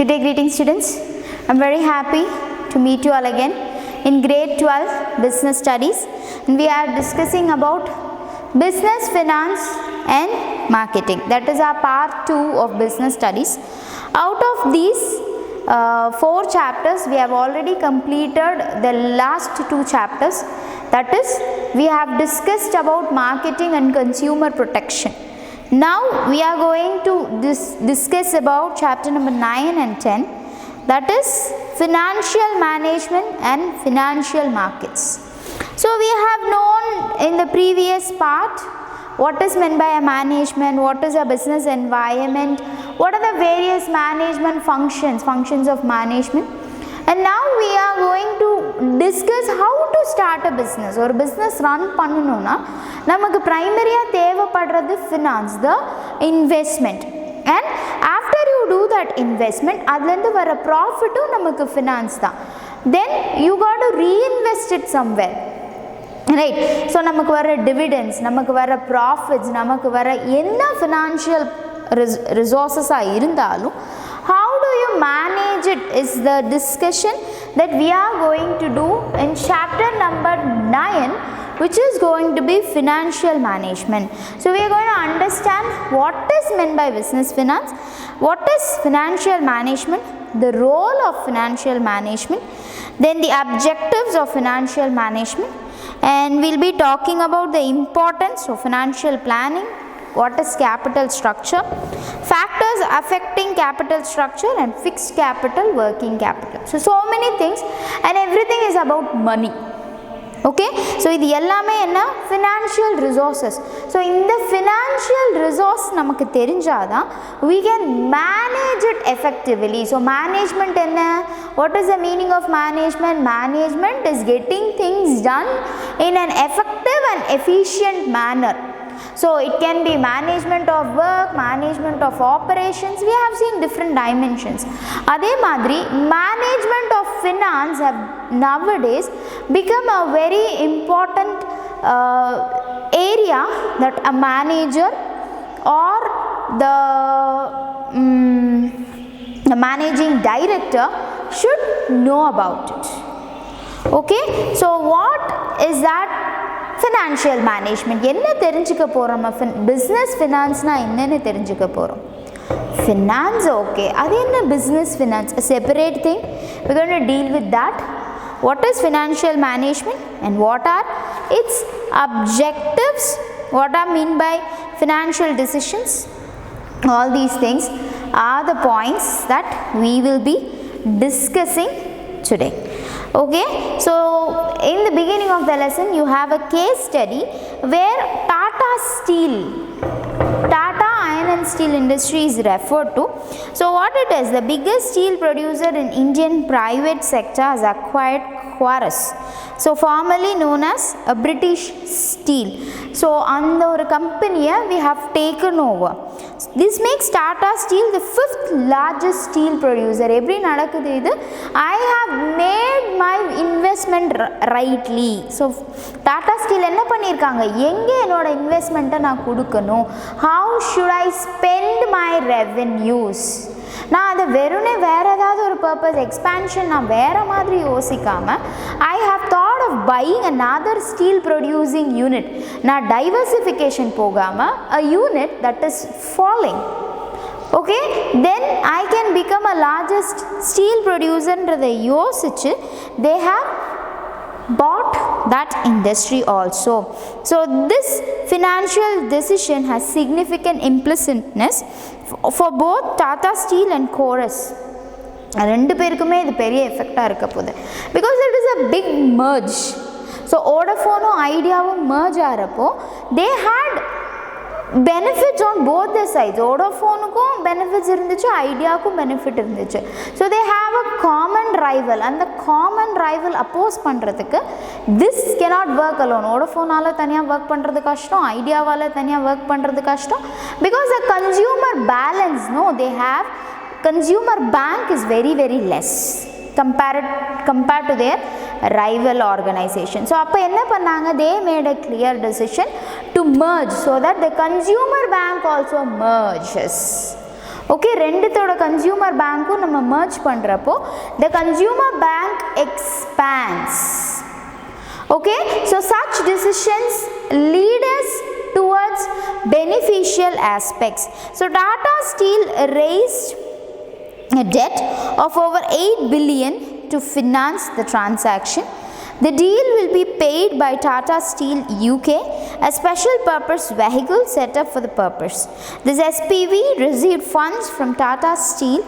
Good day, greetings students. I am very happy to meet you all again in grade 12 business studies, and we are discussing about business, finance and marketing. That is our part 2 of business studies. Out of these 4 chapters, we have already completed the last 2 chapters. That is, we have discussed about marketing and consumer protection. Now we are going to discuss about chapter number 9 and 10, that is financial management and financial markets. So we have known in the previous part what is meant by a management, what is a business environment, what are the various management functions of management, and now we are going to discuss how to start a business or business run பண்ணனும்னா நமக்கு பிரைமரியா தேவைப்படுறது finance, the investment, and after you do that investment அதுல இருந்து வர ப்ராஃபிட்டும் நமக்கு finance தான். Then you got to reinvest it somewhere, right? So நமக்கு வர dividends, நமக்கு வர profits, நமக்கு வர என்ன financial resources இருந்தாலும் how do you manage it is the discussion that we are going to do in chapter number 9, which is going to be financial management. So we are going to understand what is meant by business finance, what is financial management, the role of financial management, then the objectives of financial management, and we will be talking about the importance of financial planning, what is capital structure, factors affecting capital structure, and fixed capital, working capital. So many things, and everything is about money. Okay, so இது எல்லாமே என்ன financial resources. So இந்த financial resource நமக்கு தெரிஞ்சாதான் we can manage it effectively. So management என்ன, what is the meaning of management? Management is getting things done in an effective and efficient manner. So it can be management of work, management of operations. We have seen different dimensions. அதே மாதிரி management of finance have nowadays become a very important area that a manager or the managing director should know about it. Okay, so what is that financial management? என்ன தெரிஞ்சுக்க போறோம்? business finance னா என்னன்னு தெரிஞ்சுக்க போறோம். Finance, okay, அது என்ன business finance? A separate thing. We're going to deal with that. What is financial management and what are its objectives? What are mean by financial decisions? All these things are the points that we will be discussing today. Okay, so in the beginning of the lesson you have a case study where Tata Steel, Tata Iron and Steel Industry is referred to. So what it is, the biggest steel producer in Indian private sector has acquired Quarus, so formerly known as a British Steel. So அந்த ஒரு company we have taken over. This makes Tata Steel the 5th largest steel producer. எப்படி நடக்குது இது? I have made my investment rightly. So Tata Steel என்ன பண்ணிருக்காங்க, எங்க என்னோட இன்வெஸ்ட்மெண்ட்டை நான் கொடுக்கணும், how should I spend my revenues, நான் அதை வெறுனே வேற ஏதாவது ஒரு பர்பஸ் எக்ஸ்பான்ஷன் நான் வேற மாதிரி யோசிக்காம I have thought of buying another steel producing unit. நான் டைவர்சிஃபிகேஷன் போகாம a unit that is falling. Okay, then I can become a largest steel producer ன்றதை யோசிச்சு they have bought that industry also. So this financial decision has significant implicitness for both Tata Steel and Chorus. ரெண்டு பேருக்குமே இது பெரிய எஃபெக்டாக இருக்க போகுது, because it is a big merge. So Vodafone ஐடியாவும் merge ஆகிறப்போ they had benefits on both the sides. Vodafoneக்கும் benefits இருந்துச்சு, ஐடியாவுக்கும் benefit இருந்துச்சு. So they have a common rival, and the common rival oppose பண்ணுறதுக்கு this cannot work alone. Vodafoneால தனியாக work பண்ணுறது கஷ்டம், ஐடியாவால் தனியாக work பண்ணுறது கஷ்டம், because the consumer balance, no, they have consumer bank is very less compared to their rival organization. So அப்போ என்ன பண்ணாங்க, they made a clear decision to merge so that the consumer bank also merges. Okay, ரெண்டுத்தோட consumer பேங்க்கும் நம்ம merge பண்ணுறப்போ the consumer bank expands. Okay, so such decisions lead us towards beneficial aspects. So Tata Steel raised a debt of over 8 billion to finance the transaction. The deal will be paid by Tata Steel UK, a special purpose vehicle set up for the purpose. This SPV received funds from Tata Steel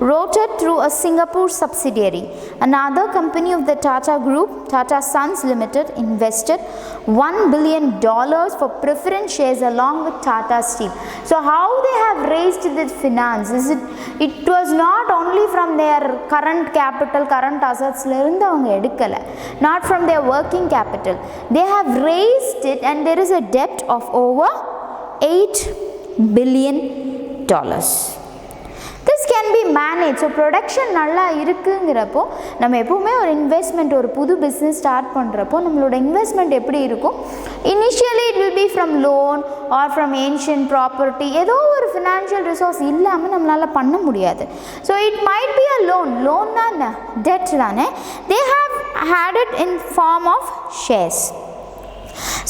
routed through a Singapore subsidiary. Another company of the Tata Group, Tata Sons Limited, invested $1 billion for preference shares along with Tata Steel. So how they have raised this finance? It was not only from their current capital, current assets, not from their working capital. They have raised it and there is a debt of over $8 billion. This can be managed. So production நல்லா இருக்குங்கிறப்போ நம்ம எப்பவுமே ஒரு investment, ஒரு புது business start பண்ணுறப்போ நம்மளோட investment எப்படி இருக்கும்? Initially it will be from loan or from ancient property. ஏதோ ஒரு ஃபினான்ஷியல் ரிசோர்ஸ் இல்லாமல் நம்மளால் பண்ண முடியாது. So it might be a loan தான் டெட் தானே. They have had it in form of shares.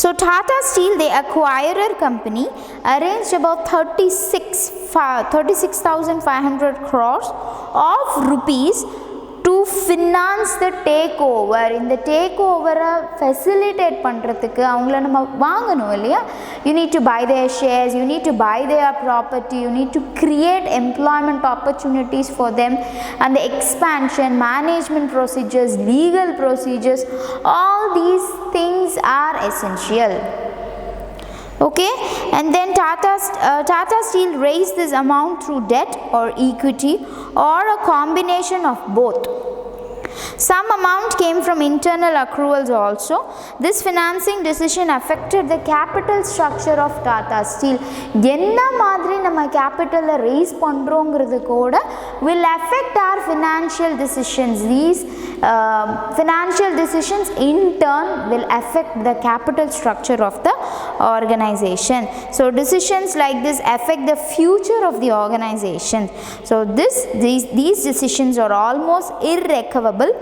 So Tata Steel, the acquirer company, arranged about 36,500 crores of rupees to finance the takeover. இந்த takeover facilitate பண்றதுக்கு அவங்கள நம்ம வாங்கணும் இல்லையா? You need to buy their shares, you need to buy their property, you need to create employment opportunities for them, and the expansion, management procedures, legal procedures, all these things are essential. Okay, and then Tata Steel raised this amount through debt or equity or a combination of both. Some amount came from internal accruals also. This financing decision affected the capital structure of Tata Steel. என்ன மாதிரி நம்ம கேபிட்டலை race பண்ணுறோங்கிறது கூட will affect our financial decisions. These financial decisions in turn will affect the capital structure of the organization. So decisions like this affect the future of the organization. So these decisions are almost irrecoverable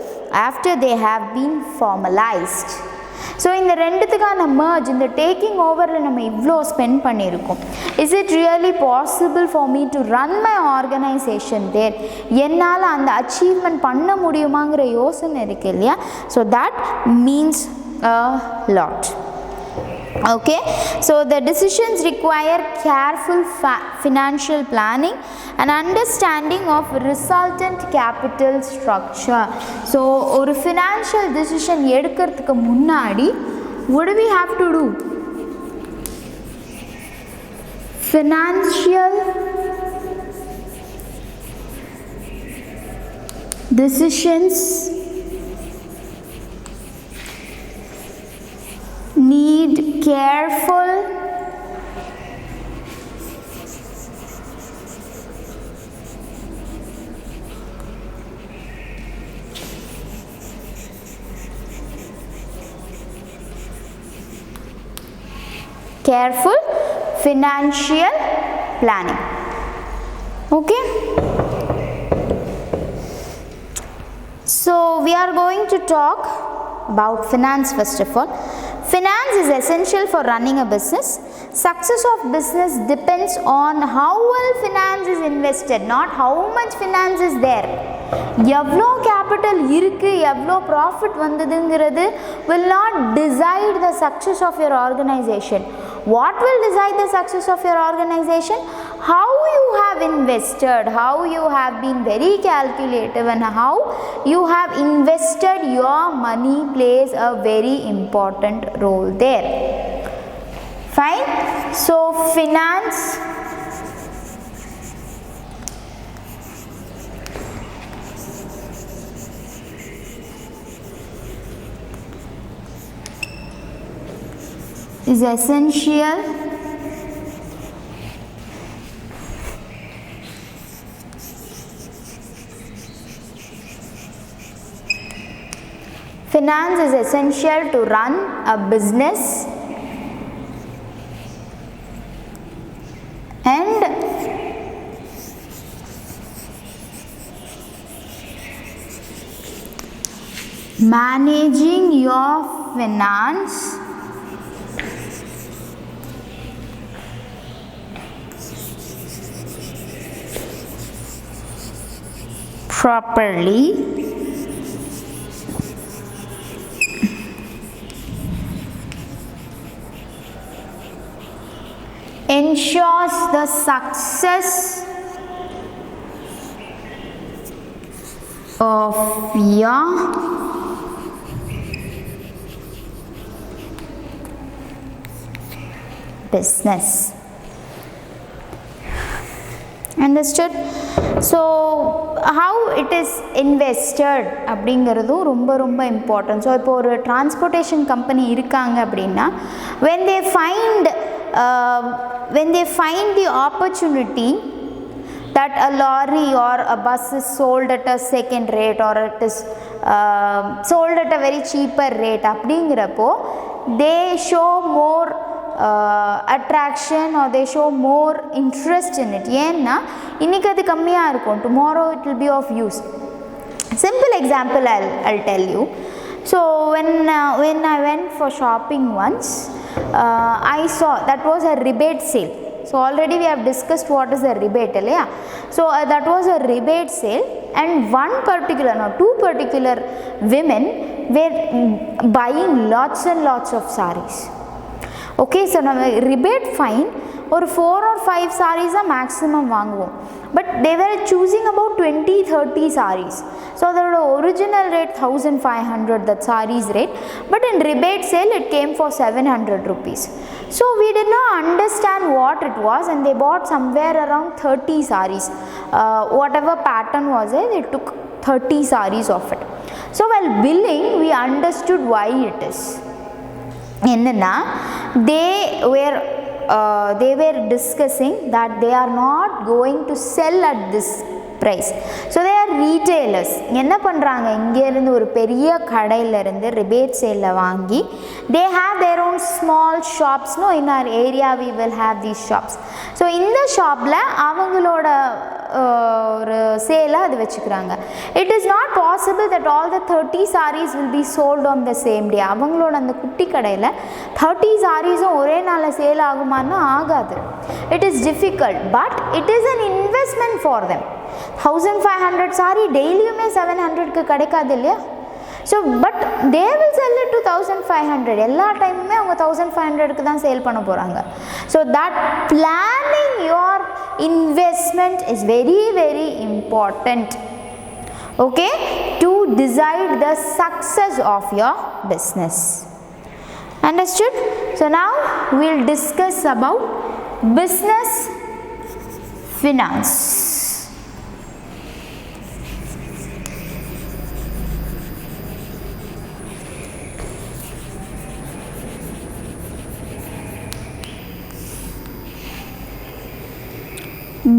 after they have been formalized. So இந்த ரெண்டுத்துக்கான merge, இந்த taking ஓவரில் நம்ம இவ்வளோ spend பண்ணியிருக்கோம். Is it really possible for me to run my organization there? என்னால் அந்த achievement பண்ண முடியுமாங்கிற யோசனை இருக்கு இல்லையா? So that means a lot. Okay, so the decisions require careful financial planning and understanding of resultant capital structure. So ஒரு financial decision எடுக்கிறதுக்கு முன்னாடி what do we have to do? Financial decisions need careful financial planning. Okay, so we are going to talk about finance. First of all, finance is essential for running a business. Success of business depends on how well finance is invested, not how much finance is there. எவ்வளோ capital இருக்குது, எவ்வளோ profit வந்ததுங்கிறது will not decide the success of your organization. What will decide the success of your organization? How you have invested, how you have been very calculative, and how you have invested your money plays a very important role there. Fine. So finance is essential finance is essential to run a business and managing your finance properly ensures the success of your business. Understood? So how it is invested அப்படிங்கிறதும் ரொம்ப ரொம்ப important. So இப்போ ஒரு transportation company இருக்காங்க அப்படின்னா when they find the opportunity that a lorry or a bus is sold at a second rate or it is sold at a very cheaper rate அப்படிங்கிறப்போ they show more attraction or they show more interest in it. ஏன்னா இன்னைக்கு அது கம்மியாக இருக்கும், tomorrow it will be of use. Simple example I'll tell you. So when I went for shopping once, I saw that was a rebate sale. So already we have discussed what is a rebate, yeah? So that was a rebate sale, and two particular women were buying lots and lots of sarees. Okay, so now rebate fine or 4 or 5 sarees are maximum வாங்குவோம், but they were choosing about 20-30 sarees. So the original rate 1500, that sarees rate, but in rebate sale it came for 700 rupees. So we did not understand what it was, and they bought somewhere around 30 sarees. Whatever pattern was there, they took 30 sarees of it. So while billing we understood why it is. என்னன்னா they were discussing that they are not going to sell at this price. So they are retailers. என்ன பண்ணுறாங்க, இங்கேருந்து ஒரு பெரிய கடையிலேருந்து rebate சேலில் வாங்கி they have their own small shops. No, in our area we will have these shops. So இந்த ஷாப்பில் அவங்களோட ஒரு சேலாக அது வச்சுக்கிறாங்க. It is not possible that all the 30 sarees will be sold on the same day. அவங்களோட அந்த குட்டி கடையில் 30 sareesம் ஒரே நாளில் சேல் ஆகுமான்னா ஆகாது. It is difficult, but it is an investment for them. 1500 saree டெய்லியுமே 700க்கு கிடைக்காது இல்லையா? So but they will sell it to 1500. எல்லா டைமுமே அவங்க 1500க்கு தான் சேல் பண்ண போகிறாங்க. So that planning your investment is very very important, okay, to decide the success of your business. Understood? So now we will discuss about business finance.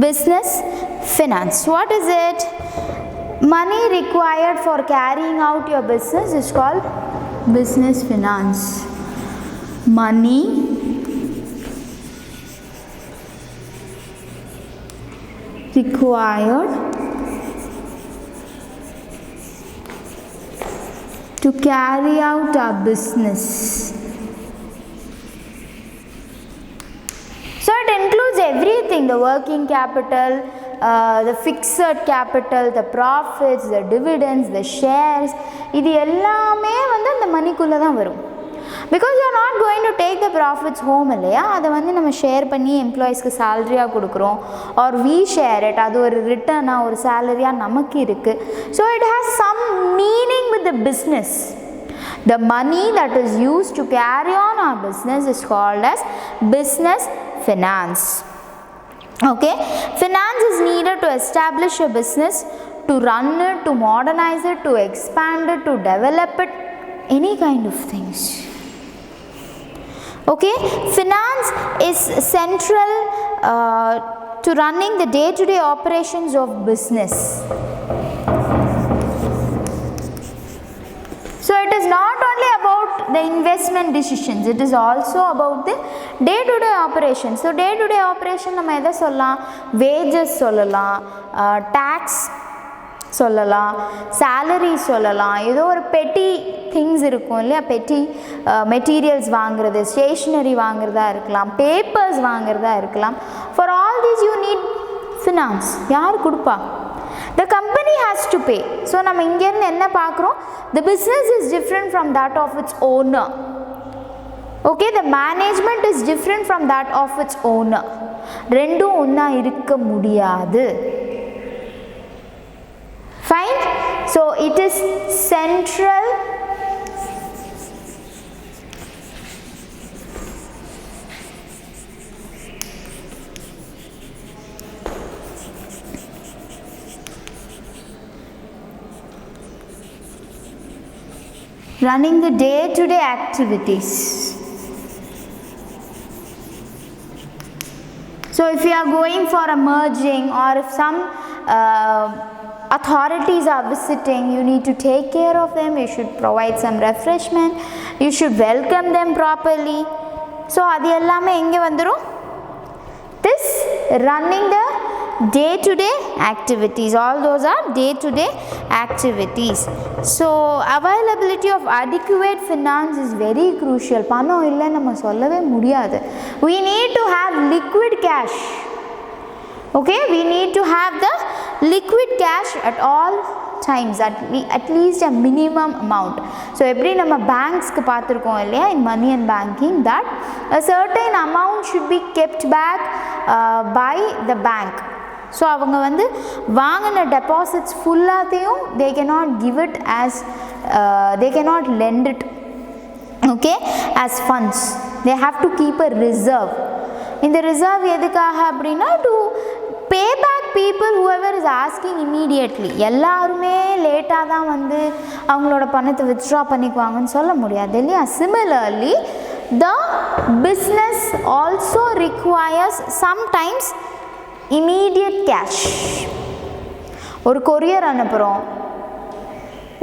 Business finance, what is it? Money required for carrying out your business is called business finance. Money required to carry out our business. So it includes everything, the working capital, the fixed capital, the profits, the dividends, the shares. இது எல்லாமே வந்து அந்த மணிக்குள்ளே தான் வரும். Because you are not going to take the profits home இல்லையா, அதை வந்து நம்ம ஷேர் பண்ணி எம்ப்ளாயீஸ்க்கு சேலரியாக கொடுக்குறோம், ஆர் வி ஷேர் இட், அது ஒரு ரிட்டர்னாக ஒரு சேலரியாக நமக்கு இருக்குது. So it has some meaning with the business. The money that is used to carry on our business is called as business finance. Okay, finance is needed to establish a business, to run it, to modernize it, to expand it, to develop it, any kind of things. Okay, finance is central to running the day-to-day operations of business. So it is not only about the investment decisions, it is also about the day-to-day operations. So day-to-day operation நம்ம எதை சொல்லலாம், wages சொல்லலாம், tax சொல்லலாம், salary சொல்லலாம், ஏதோ ஒரு petty things இருக்கும் இல்லையா, petty materials வாங்குறது, stationery வாங்குறதா இருக்கலாம், papers வாங்குறதா இருக்கலாம். For all these you need finance. யார் கொடுப்பா? The company has to pay. So நம்ம இங்கேருந்து என்ன பார்க்குறோம்? The business is different from that of its owner. Okay, the management is different from that of its owner. ரெண்டும் ஒன்றா இருக்க முடியாது. Fine. So it is central running the day-to-day activities. So if you are going for a merging, or if some authorities are visiting, you need to take care of them, you should provide some refreshment, you should welcome them properly. So adu ellame enga vandurum? This running the day-to-day activities, all those are day-to-day activities. So availability of adequate finance is very crucial. பணம் இல்லை நம்ம சொல்லவே முடியாது. We need to have liquid cash. Okay, we need to have the liquid cash at all times, at least a minimum amount. So எப்படி நம்ம பேங்க்ஸ்க்கு பார்த்துருக்கோம் இல்லையா, in money and banking, that a certain amount should be kept back by the bank. So அவங்க வந்து வாங்கின deposits ஃபுல்லாத்தையும் they cannot give it as they cannot lend it, okay, as funds. They have to keep a reserve. இந்த reserve எதுக்காக அப்படின்னா to pay back people whoever is asking immediately. எல்லாருமே லேட்டாக தான் வந்து அவங்களோட பணத்தை வித்ட்ரா பண்ணிக்குவாங்கன்னு சொல்ல முடியாது இல்லையா. Similarly, the business also requires sometimes immediate cash. ஒரு கொரியர் அனுப்புகிறோம்,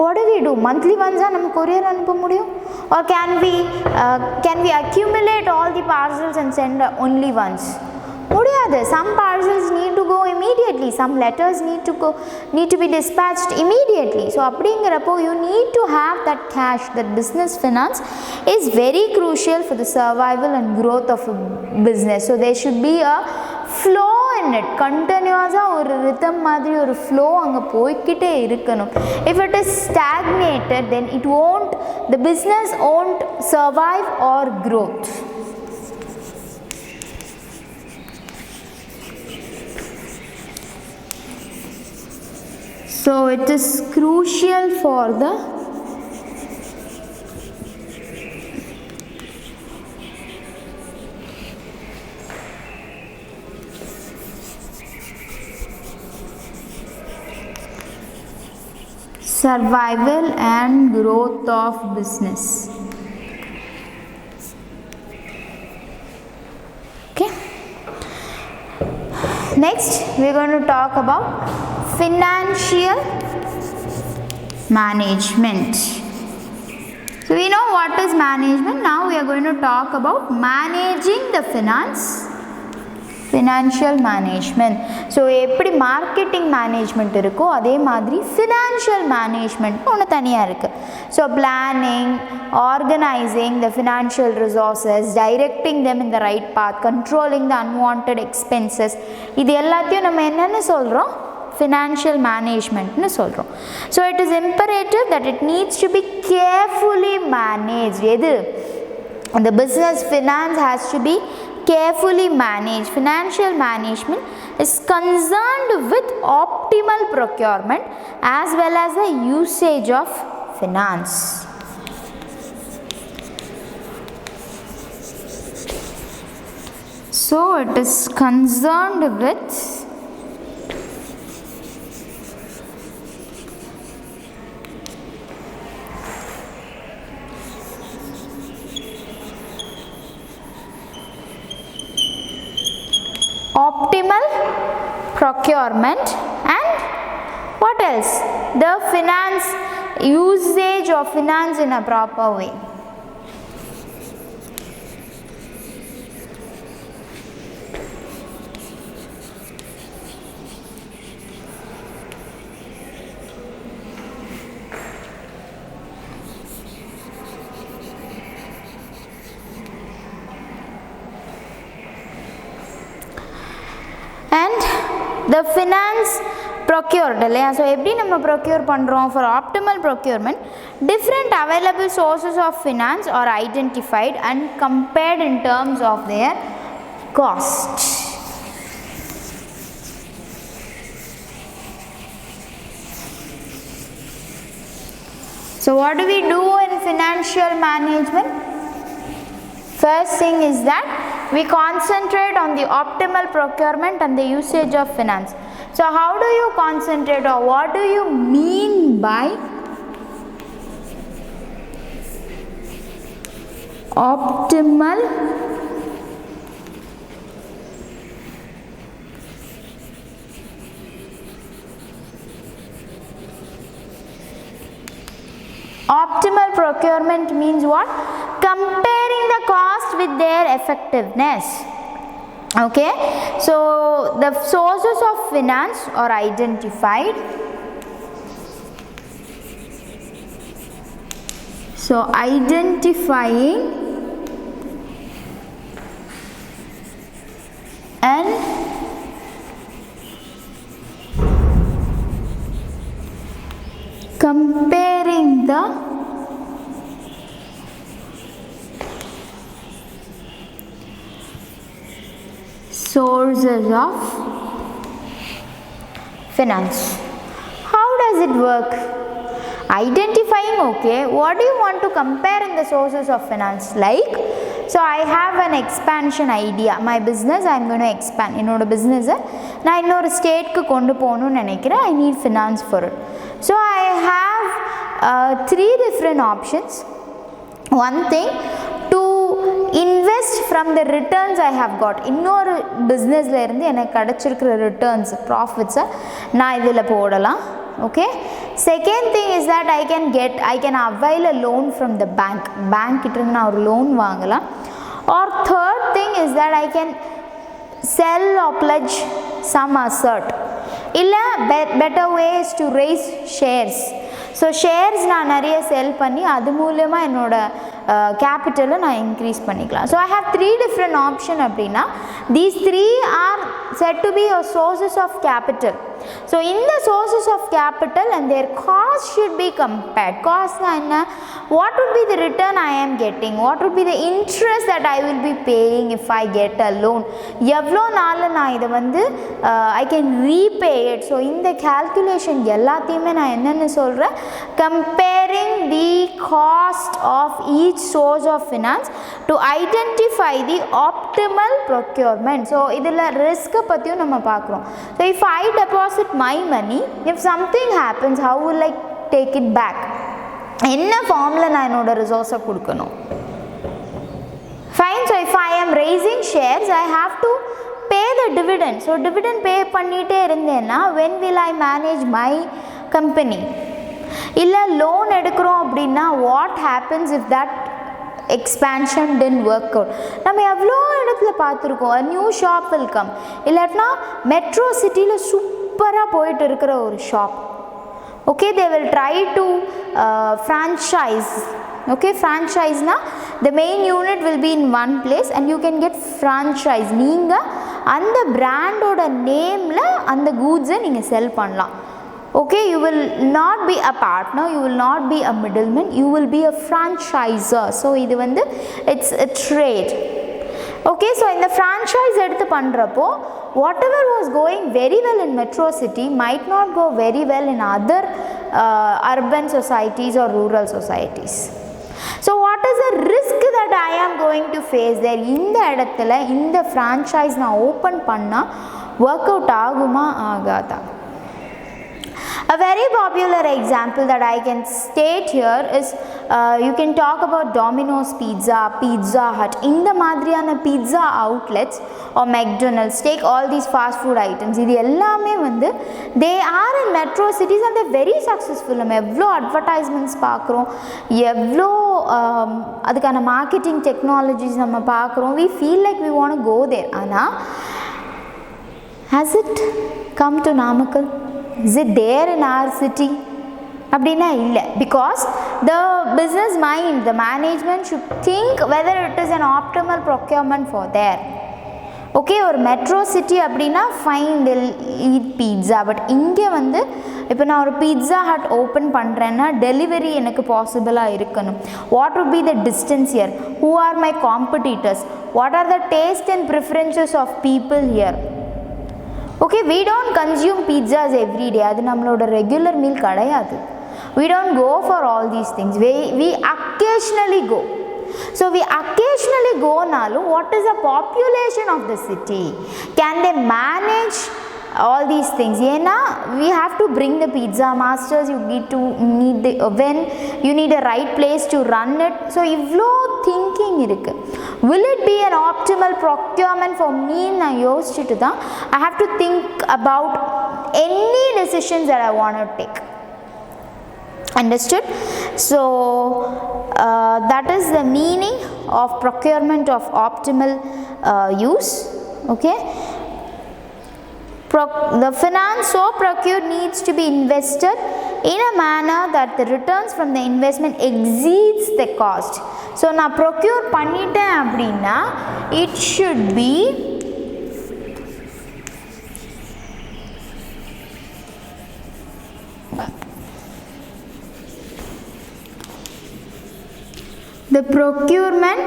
what do we do? Monthly once நம்ம கொரியர் அனுப்ப முடியும்? Or can we accumulate all the parcels and send only once? முடியாது. Some parcels need to go immediately, some letters need to be dispatched immediately. So அப்படிங்கிறப்போ you need to have that cash. That business finance is very crucial for the survival and growth of a business. So there should be a flow in it. கண்டினியூஸாக ஒரு rhythm மாதிரி ஒரு flow அங்கே போய்கிட்டே இருக்கணும். If it is stagnated, then the business won't survive or growth. So it is crucial for the survival and growth of business. Okay. Next we are going to talk about financial management. So we know what is management. Now we are going to talk about managing the financial management. So எப்படி marketing management இருக்கோ அதே மாதிரி financial management ஒன்று தனியாக இருக்குது. So planning, organising the financial resources, directing them in the right path, controlling the unwanted expenses, இது எல்லாத்தையும் நம்ம என்னென்னு சொல்கிறோம்? financial management nu solrom. So it is imperative that it needs to be carefully managed. Edu the business finance has to be carefully managed. Financial management is concerned with optimal procurement as well as the usage of finance. So it is concerned with optimal procurement and what else? The finance, usage of finance in a proper way. the finance procured இல்லையா. So எப்படி நம்ம procure பண்ணுறோம்? For optimal procurement different available sources of finance are identified and compared in terms of their cost. So what do we do in financial management? First thing is that we concentrate on the optimal procurement and the usage of finance. So how do you concentrate, or what do you mean by optimal procurement means what? Comparing the cost with their effectiveness. Okay, so the sources of finance are identified. So identifying and comparing the sources of finance. How does it work? Identifying, okay, what do you want to compare in the sources of finance? Like, so I have an expansion idea. My business, I am going to expand. என்னோட business நான் இன்னொரு ஸ்டேட்க்கு கொண்டு போகணும்னு நினைக்கிறேன். I need finance for it. So I have 3 different options. One thing, to invest from the returns I have got. இன்னொரு businessல இருந்து எனக்கு கிடைச்சிருக்கிற returns, profits நான் இதில் போடலாம். Okay, second thing is that I can avail a loan from the bank கிட்ட இருந்து நான் ஒரு loan வாங்கலாம். Or third thing is that I can sell or pledge some asset. இல்லை better way is to raise shares. So shares நான் நிறைய செல் பண்ணி அது மூலமாக என்னோட கேபிட்டலை நான் இன்க்ரீஸ் பண்ணிக்கலாம். So I have 3 different option அப்படின்னா these 3 are said to be your sources of capital. So in the sources of capital and their cost should be compared. Cost na enna? What would be the return I am getting? What would be the interest that I will be paying if I get a loan? எவ்வளோ நாள் நான் இதை வந்து I can repay it. So இந்த calculation எல்லாத்தையுமே நான் என்னென்னு சொல்கிறேன், comparing the cost of each source of finance to identify the optimal procurement. So இதில் ரிஸ்க்கை பற்றியும் நம்ம பார்க்குறோம். So if I deposit my money, if something happens, how will I take it back? என்ன ஃபார்ம்ல நான் என்னோட ரிசோர்ஸை கொடுக்கணும்? Fine. So if I am raising shares, I have to pay the dividend. So dividend pay பண்ணிட்டே இருந்தேன்னா when will I manage my company? இல்லை loan எடுக்கிறோம் அப்படின்னா what happens if that expansion didn't work out? நம்ம எவ்வளோ இடத்துல பார்த்துருக்கோம், a new shop will come. இல்லாட்டினா மெட்ரோ சிட்டியில் சூப்பராக போயிட்டு இருக்கிற ஒரு shop, okay, they will try to franchise. Okay, franchise na the main unit will be in one place and you can get franchise. நீங்க அந்த பிராண்டோட நேம்ல அந்த goods நீங்க செல் பண்ணலாம். Okay, you will not be a partner, you will not be a middleman, you will be a franchisor. So இது வந்து it's a trade. Okay, so in the franchise எடுத்து பண்றப்போ whatever was going very well in metro city might not go very well in other urban societies or rural societies. So what is the risk that I am going to face there? இந்த இடத்துல இந்த franchise நான் open பண்ணா work out ஆகுமா ஆகாதா? A very popular example that I can state here is you can talk about Domino's Pizza, Pizza Hut. இந்த மாதிரியான pizza outlets or McDonald's, take all these fast food items. இது எல்லாமே வந்து they are in metro cities and they're very successful. நம்ம எவ்வளோ advertisements பார்க்குறோம், எவ்வளோ அதுக்கான marketing technologies நம்ம பார்க்குறோம். We feel like we want to go there. ஆனால் has it come to Namakkal? Is it there in our city? அப்படின்னா இல்லை. Because the business mind, the management should think whether it is an optimal procurement for there. Okay, ஒரு metro city அப்படின்னா fine they'll eat pizza. But இங்கே வந்து இப்போ நான் ஒரு pizza hut open பண்ணுறேன்னா டெலிவரி எனக்கு பாசிபிளாக இருக்கணும். What would be the distance here? Who are my competitors? What are the taste and preferences of people here? Okay, we don't consume pizzas every day. அது நம்மளோட ரெகுலர் மீல் கிடையாது. We don't go for all these things. We occasionally go. So we occasionally go nalu, what is the population of the city? Can they manage all these things? Yena we have to bring the pizza masters, you need the oven, you need a right place to run it. So ivlo thinking irukku. Will it be an optimal procurement for me? Na yosichittu da I have to think about any decisions that I want to take. Understood? So that is the meaning of procurement of optimal use. Okay, the finance so procured needs to be invested in a manner that the returns from the investment exceeds the cost. So na procure பண்ணிட்டேன் அப்படின்னா it should be the procurement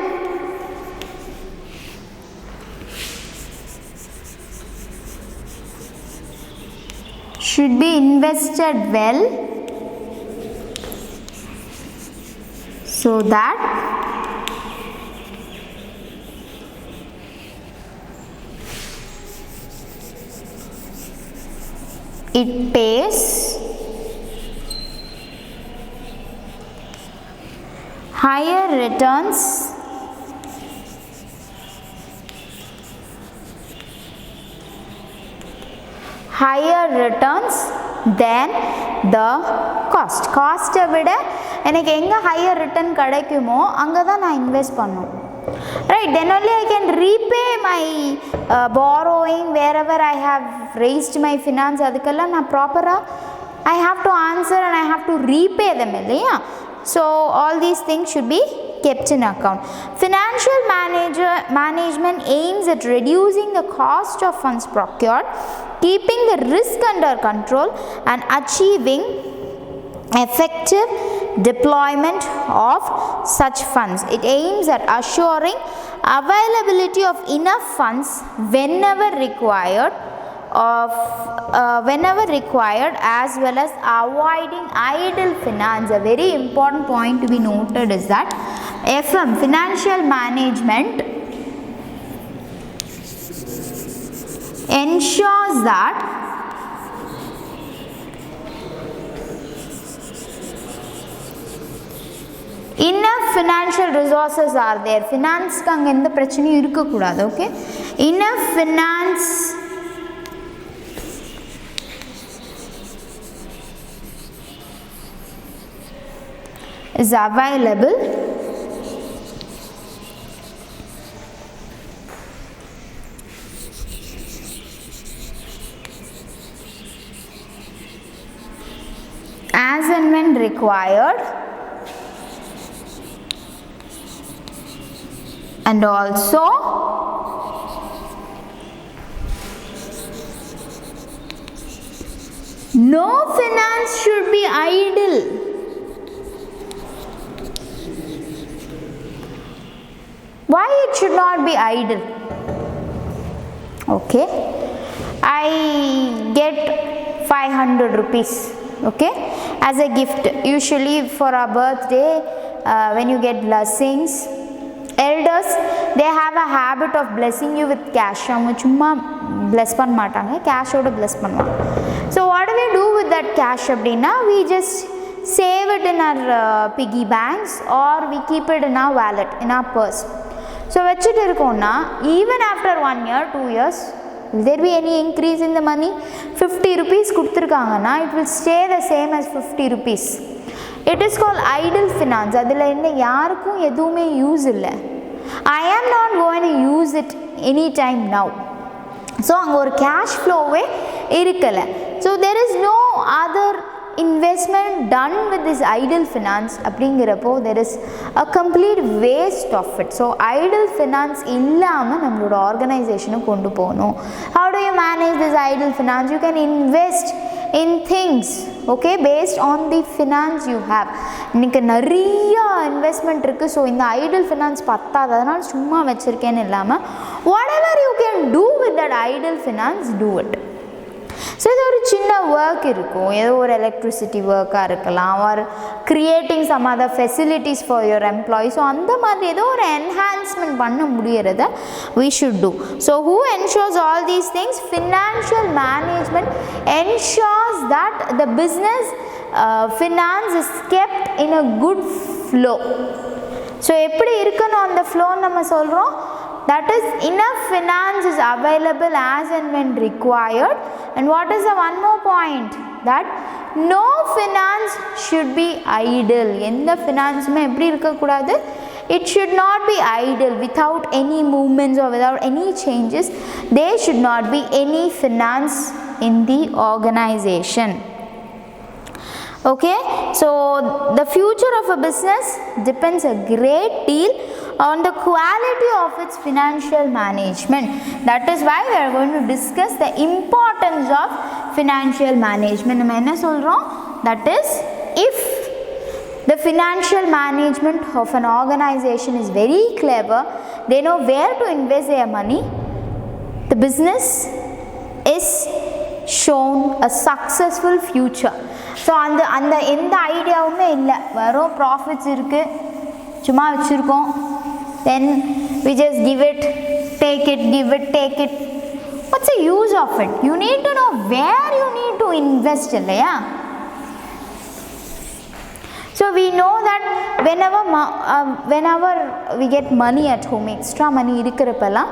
should be invested well so that it pays higher returns than the cost. Cost விட எனக்கு எங்க higher return கிடைக்குமோ அங்க தான் நான் invest பண்ணனும். Right, then only I can repay my borrowing wherever I have raised my finance. அதுக்கெல்லாம் நான் ப்ராப்பரா I have to answer and I have to repay them இல்லையா? So all these things should be kept in account. Financial management aims at reducing the cost of funds procured, keeping the risk under control and achieving effective deployment of such funds. It aims at assuring availability of enough funds whenever required as well as avoiding idle finance. A very important point to be noted is that FM, financial management, ensures that enough financial resources are there. Finance ku anga endha prachanayum irukka koodadhu. Okay, enough finance is available as and when required, and also no finance should be idle. Why it should not be idle? Okay, I get 500 rupees, okay, as a gift. Usually for our birthday, when you get blessings, elders, they have a habit of blessing you with cash. Avanga chumma bless panna maatanga, cash oda bless பண்ணுவாங்க. So what do we do with that cash அப்படினா? We just save it in our piggy banks or we keep it in our wallet, in our purse. So வச்சிட்டு இருக்கோம்னா even after 1 year 2 years will there be any increase in the money? 50 rupees கொடுத்திருக்காங்கன்னா it will stay the same as 50 rupees. It is called idle finance. அதில் என்ன யாருக்கும் எதுவுமே use இல்லை. I am not going to use it anytime now. So அங்கே ஒரு cash ஃப்ளோவே இருக்கலை. So there is no other investment done with this idle finance அப்படிங்கிறப்போ there is a complete waste of it. So idle finance இல்லாமல் நம்மளோட ஆர்கனைசேஷனை கொண்டு போகணும். How do you manage this idle finance? You can invest in things, okay, based on the finance you have. இன்னைக்கு நிறைய investment இருக்குது. So இந்த idle finance பத்தாது, அதனால் சும்மா வச்சுருக்கேன்னு இல்லாமல் whatever you can do with that idle finance, do it. So இது ஒரு சின்ன ஒர்க் இருக்கும், ஏதோ ஒரு எலக்ட்ரிசிட்டி ஒர்க்காக இருக்கலாம், or creating some other facilities for your employee. So அந்த மாதிரி ஏதோ ஒரு என்ஹான்ஸ்மெண்ட் பண்ண முடியறத we should do. So who ensures all these things? Financial management ensures that the business finance is kept in a good flow. So எப்படி இருக்கணும் அந்த flow நம்ம சொல்கிறோம்? That is, enough finance is available as and when required. And what is the one more point? That no finance should be idle. எந்த ஃபினான்ஸுமே எப்படி இருக்கக்கூடாது? It should not be idle without any movements or without any changes. There should not be any finance in the organization. Okay, so the future of a business depends a great deal on the quality of its financial management. That is why we are going to discuss the importance of financial management. நம்ம என்ன சொல்றோம்? That is, if the financial management of an organization is very clever, they know where to invest their money, the business is shown a successful future. So அந்த எந்த ஐடியாவுமே இல்லை, வெறும் profits இருக்குது, சும்மா வச்சுருக்கோம், then we just give it, take it, give it, take it. What's the use of it? You need to know where you need to invest, இல்லையா? So we know that whenever we get money at home, extra money irukirapella,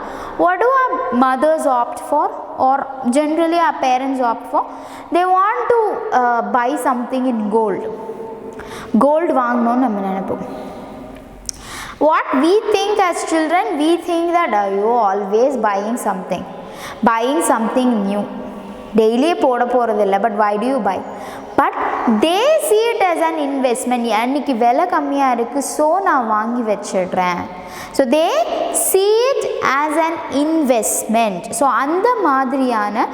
what do our mothers opt for, or generally our parents opt for? They want to buy something in gold. Gold vaangnom namme nenapom. What we think as children, we think that you always buying something new. Daily போட போறதில்லை, but why do you buy? But they see it as an investment. அன்னைக்கு விலை கம்மியாக இருக்குது, so நான் வாங்கி வச்சிடுறேன். So they see it as an investment. So அந்த மாதிரியான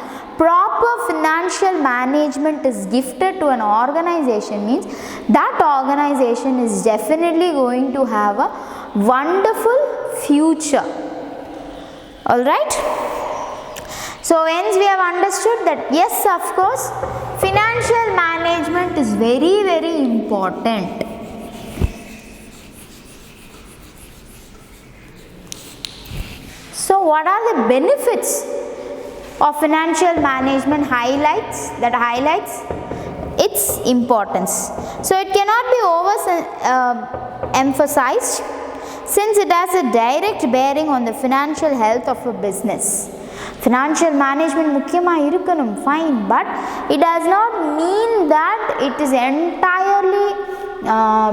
proper financial management is gifted to an organization means that organization is definitely going to have a wonderful future. All right? So hence we have understood that yes, of course, financial management is very, very important. So what are the benefits of financial management? Highlights its importance. So it cannot be emphasized, since it has a direct bearing on the financial health of a business. Financial management முக்கியமாக இருக்கணும், fine, but it does not mean that it is entirely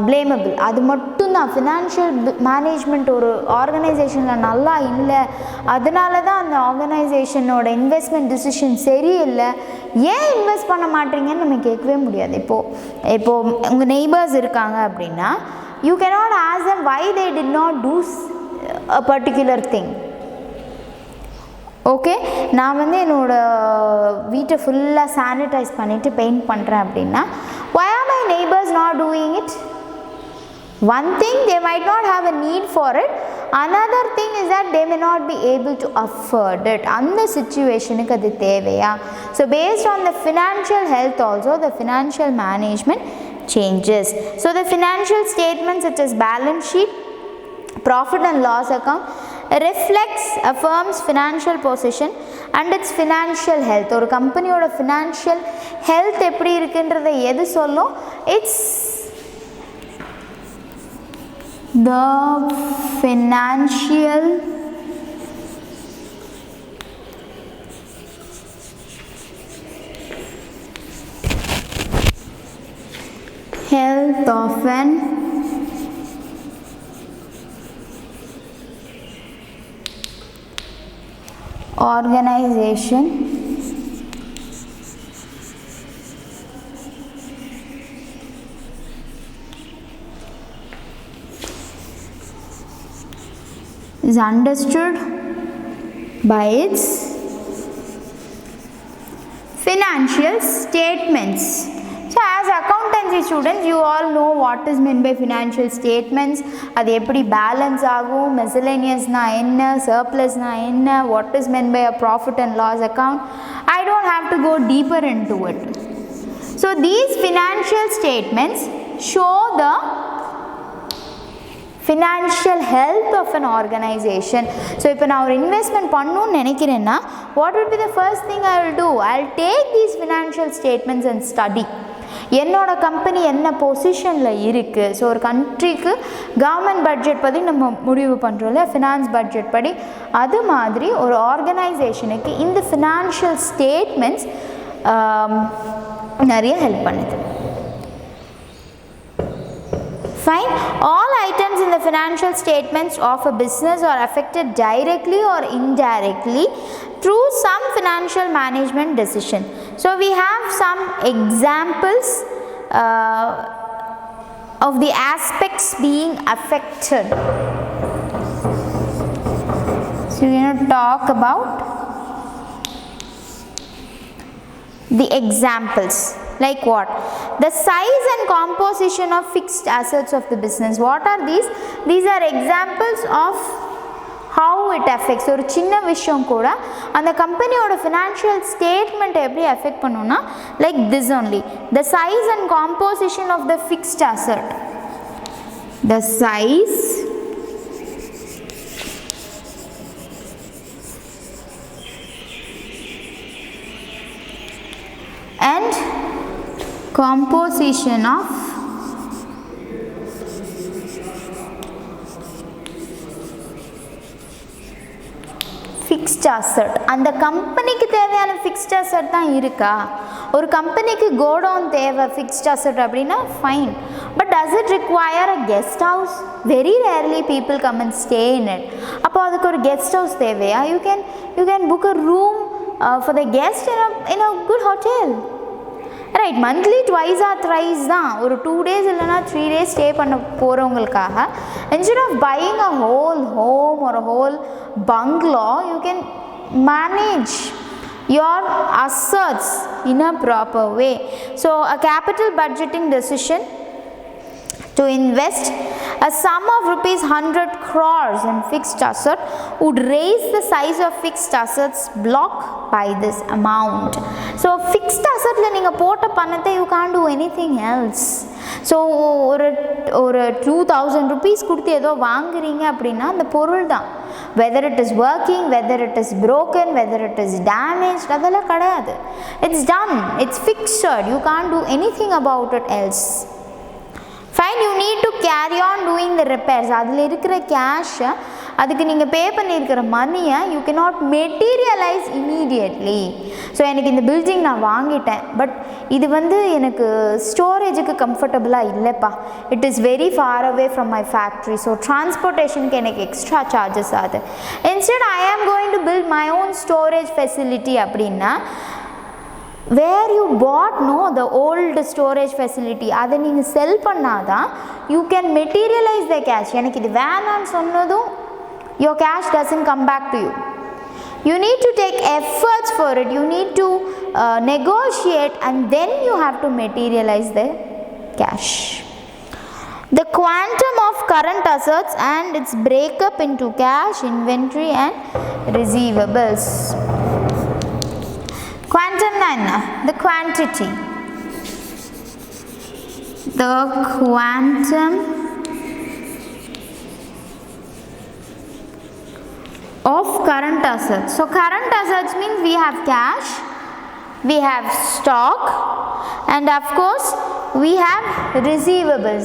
blamable. அது மட்டும்தான் financial management ஒரு ஆர்கனைசேஷனில் நல்லா இல்லை, அதனால தான் அந்த ஆர்கனைசேஷனோட இன்வெஸ்ட்மெண்ட் டிசிஷன் சரியில்லை, ஏன் இன்வெஸ்ட் பண்ண மாட்டீங்கன்னு நம்ம கேட்கவே முடியாது. இப்போது உங்கள் நெய்பர்ஸ் இருக்காங்க அப்படின்னா, you cannot ask them why they did not do a particular thing. Okay, நான் என்னோடய வீட்டை ஃபுல்லாக சானிடைஸ் பண்ணிவிட்டு பெயிண்ட் பண்ணுறேன் அப்படின்னா, why are my neighbors not doing it? One thing, they might not have a need for it. Another thing is that they may not be able to afford it. அந்த சிச்சுவேஷனுக்கு அது தேவையா? So based on the financial health also, the financial management changes. So the financial statements such as balance sheet, profit and loss account reflects a firm's financial position and its financial health. ஒரு கம்பெனியோட financial health எப்படி இருக்குன்றதை எது சொல்லும்? It's the financial health of an organization is understood by its financial statements. So as accountancy students, you all know what is meant by financial statements. அது எப்படி balance ஆகும், miscellaneousனா என்ன, surplusனா என்ன, what is meant by a profit and loss account. I don't have to go deeper into it. So these financial statements show the financial health of an organization. So இப்போ நான் ஒரு investment பண்ணணும்னு நினைக்கிறேன்னா, what would be the first thing I will do? I'll take these financial statements and study. என்னோட company என்ன பொசிஷனில் இருக்குது. So ஒரு கண்ட்ரிக்கு கவர்மெண்ட் பட்ஜெட் படி நம்ம முடிவு பண்ணுறோம்ல, ஃபினான்ஸ் பட்ஜெட் படி, அது மாதிரி ஒரு ஆர்கனைசேஷனுக்கு இந்த ஃபினான்ஷியல் ஸ்டேட்மெண்ட்ஸ் நிறைய ஹெல்ப் பண்ணுது. Fine. All items in the financial statements of a business are affected directly or indirectly through some financial management decision. So we have some examples of the aspects being affected. So we are going to talk about the examples. Like what? The size and composition of fixed assets of the business. What are these? These are examples of how it affects. ஒரு சின்ன விஷயம் கூட அந்த கம்பெனியோட financial statement எப்படி affect பண்ணுன்னா, like this only. The size and composition of the fixed asset. The size and composition of fixed asset. அந்த கம்பெனிக்கு தேவையான ஃபிக்ஸ்ட் அசெட் தான் இருக்கா? ஒரு கம்பெனிக்கு கோடவுன் தேவை ஃபிக்ஸ்ட் அசெட் அப்படின்னா fine, but does it require a guest house? Very rarely people come and stay in it. அப்போ அதுக்கு ஒரு கெஸ்ட் ஹவுஸ் தேவையா? You can book a room for the guest in a good hotel, right? Monthly twice or thrice தான், ஒரு 2 days இல்லைனா 3 days stay பண்ண போகிறவங்களுக்காக, instead of buying a whole home ஒரு whole bungalow, you can manage your assets in a proper way. So a capital budgeting decision to invest a sum of rupees 100 crores in fixed asset would raise the size of fixed assets block by this amount. So fixed asset la neenga pota panatha you can't do anything else. So ஒரு 2000 rupees கொடுத்து ஏதோ வாங்குறீங்க அப்படின்னா அந்த பொருள் தான், whether it is working, whether it is broken, whether it is damaged, அதெல்லாம் கிடையாது. It's done, it's fixed, you can't do anything about it else. Fine, you need to carry on doing the repairs. அதில் இருக்கிற cash, அதுக்கு நீங்கள் பே பண்ணியிருக்கிற மணியை you cannot materialize immediately. So எனக்கு இந்த பில்டிங் நான் வாங்கிட்டேன், பட் இது எனக்கு ஸ்டோரேஜுக்கு கம்ஃபர்டபுளாக இல்லைப்பா, it is very far away from my factory, so டிரான்ஸ்போர்ட்டேஷனுக்கு எனக்கு எக்ஸ்ட்ரா சார்ஜஸ் ஆகுது. Instead I am going to build my own storage facility அப்படின்னா, where you bought the old storage facility, அதை நீங்கள் செல் பண்ணாதான் you can materialize the cash. எனக்கு இது வேணான்னு சொன்னதும் your cash doesn't come back to you. You need to take efforts for it, you need to negotiate, and then you have to materialize the cash. The quantum of current assets and its breakup into cash, inventory and receivables. Quantum na the quantity, the quantum of current assets. So current assets means we have cash, we have stock, and of course we have receivables.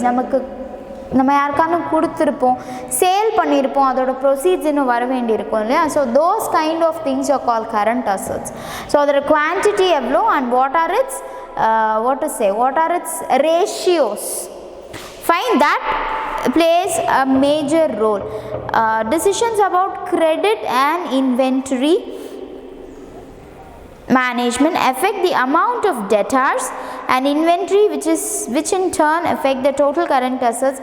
நம்ம யாருக்கானு கொடுத்துருப்போம், sale பண்ணியிருப்போம், அதோட proceeds இன்னும் வர வேண்டியிருக்கும் இல்லையா? So those kind of things are call current assets. So அதோட quantity எவ்வளோ and what are its ratios. Fine, that plays a major role. Decisions about credit and inventory management affect the amount of debtors and inventory which in turn affect the total current assets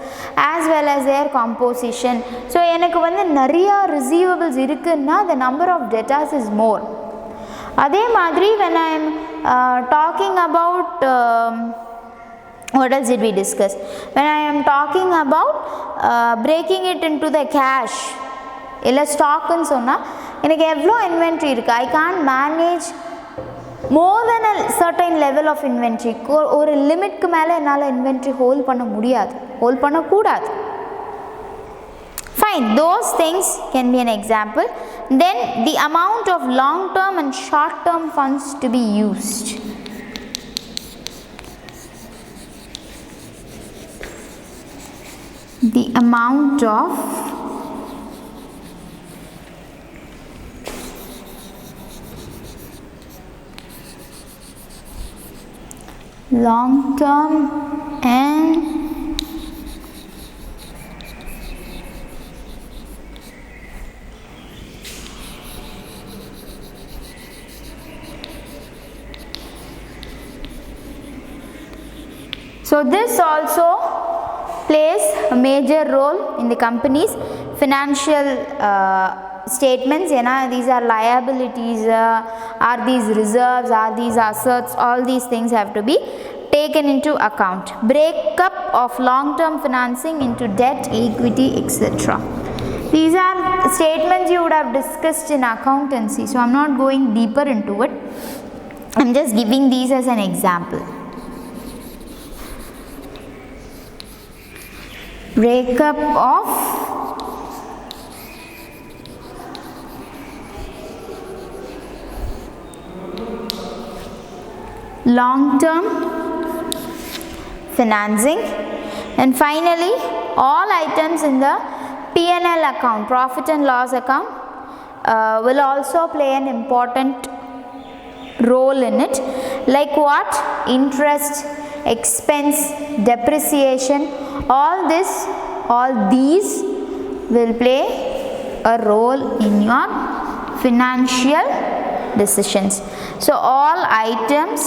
as well as their composition. So எனக்கு வந்து நிறைய receivables இருக்குன்னா the number of debtors is more. அதே மாதிரி when I am talking about what else did we discuss? When I am talking about breaking it into the cash இல்லை ஸ்டாக்குன்னு சொன்னால் எனக்கு எவ்வளோ இன்வென்ட்ரி இருக்குது, I can't manage more than a certain level of inventory. ஒரு லிமிட்க்கு மேலே என்னால் inventory hold பண்ண முடியாது, ஹோல்ட் பண்ணக்கூடாது. Fine, those things can be an example. Then the amount of long term and short term funds to be used. The amount of long term and so this also plays a major role in the company's financial statements. These are liabilities, are these reserves, are these assets, all these things have to be taken into account. Breakup of long term financing into debt, equity, etc. These are statements you would have discussed in accountancy, so I am not going deeper into it. I am just giving these as an example. Breakup of long term financing, and finally all items in the P&L account, profit and loss account, will also play an important role in it. Like what? Interest, expense, depreciation, all these will play a role in your financial decisions. So all items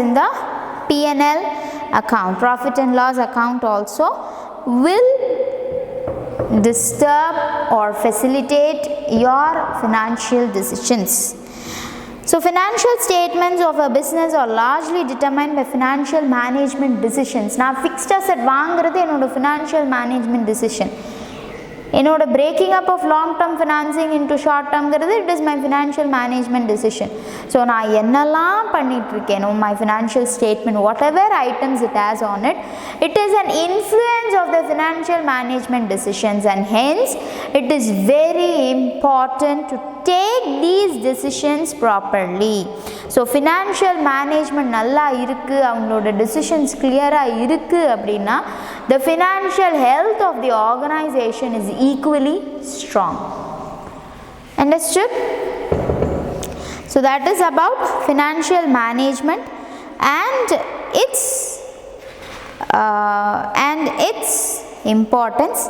in the P&L account, profit and loss account also will disturb or facilitate your financial decisions. So financial statements of a business are largely determined by financial management decisions. Now fixed asset vaங்குறது என்னோட financial management decision. என்னோட breaking up of long term financing into short term ங்கிறது it is my financial management decision. So நான் என்னெல்லாம் பண்ணிட்டு இருக்கேனோ my financial statement, whatever items it has on it, it is an influence of the financial management decisions, and hence it is very important to take these decisions properly. So financial management நல்லா இருக்கு, அவங்களோட decisions clear-ஆ இருக்கு அப்படின்னா the financial health of the organization is equally strong. Understood? So that is about financial management and its importance.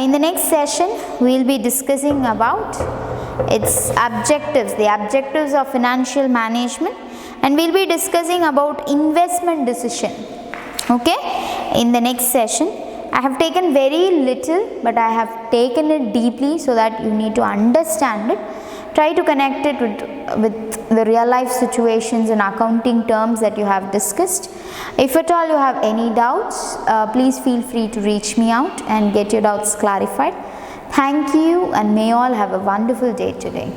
In the next session we will be discussing about its objectives, the objectives of financial management, and we will be discussing about investment decision. Okay, in the next session I have taken very little, but I have taken it deeply so that you need to understand it. Try to connect it with the real life situations and accounting terms that you have discussed. If at all you have any doubts, please feel free to reach me out and get your doubts clarified. Thank you, and may all have a wonderful day today.